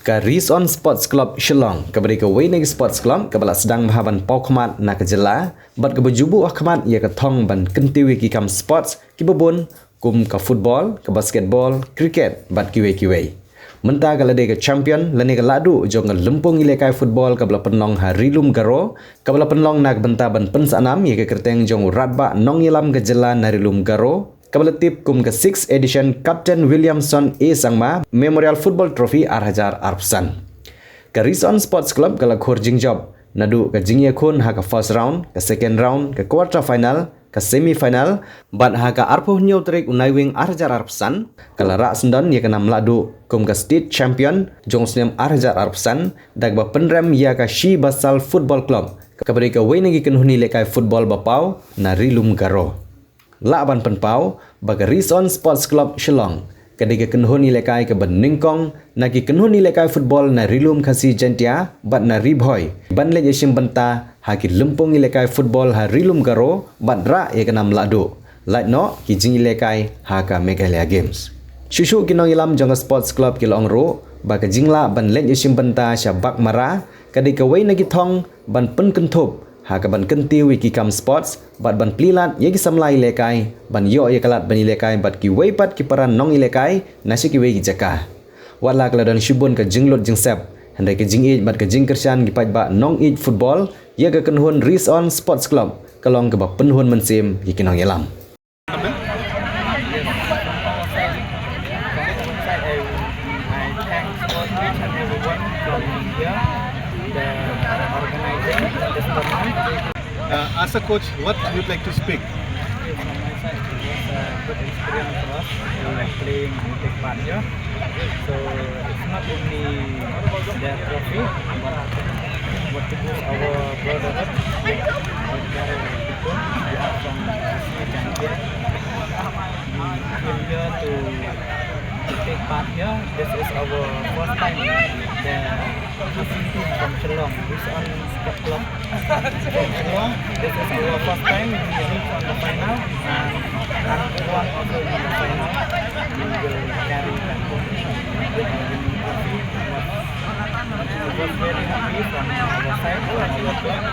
Ka Risyon Sports Club Shillong kabari ka Winning Sports Club kabala sedang bahaban pau khmat na kejela bat ka berjubu khmat ia ka thong ban kentiwi ki kam sports ki bebun kum ka football ka basketball cricket bat kiwe menta ka lade ka champion lani ka Lahduh jong ka lempung ilekai football kabala penlong ha Rilum Garo kabala penlong nak benta ban pensanam ia ka kerteng jong ratba nong ilam ka jela na Rilum Garo kabala tip kum ka 6th edition Captain Williamson A Sangma Memorial Football Trophy Arhajar Arpsan. Ka Risyon Sports Club kala khor jingjab nadu ka Jingiakynjatbol Haka first round, ka second round, ka quarter final, ka semi final, bat Haka arpoh new trik unai wing Arhajar Arpsan kala ra sendan ia ka nam Lahduh kum ka state champion jong snem Arhajar Arpsan dagba penrem Iaka Shi Basal Football Club kabari ka winning ikenhuni lekai football bapau na Rilum Garo. Laban penpau baga Risyon Sports Club Shillong kadika kenhuni lekai ke ban Nyngkong naki kenhuni lekai football na Rilum khasi jantia bat na Bhoi ban le yesim bynta haki lempung lekai football ha Rilum Garo bat ra ye kanam Lahduh light no ki jingi lekai Haka Meghalaya Games shushu kinong ilam jong sports club ki longro baga jingla ban le yesim bynta sha bak mara kadika wei nagi thong ban pen kenthop Haka ban kenti wiki kam sports bat ban plilat yegi samlai lekai ban yo ye kalat bani lekai bat ki weipat ki paran nong ilekai nasi ki wei jaka wala kala dan shubun ka jinglot jingsep handai ka jingit bat ka jingkersan ki ba nong it football ye ka kenhun Risyon Sports Club kalong ka ba penhun mensim ki kinong yelam. As a coach, what would you like to speak? From my side, it was a good experience for us playing and take part here. So it's not only their trophy, but to boost our brotherhood with Garo people. We are from Jingiakynjatbol. We came here to take part here. This is our first time. The team from Shillong, Risyon Sports Club from Shillong. This is our first time we reach on the final, and one also in the final. We will carry that position with our winning trophy. It was very happy from our side, from our club.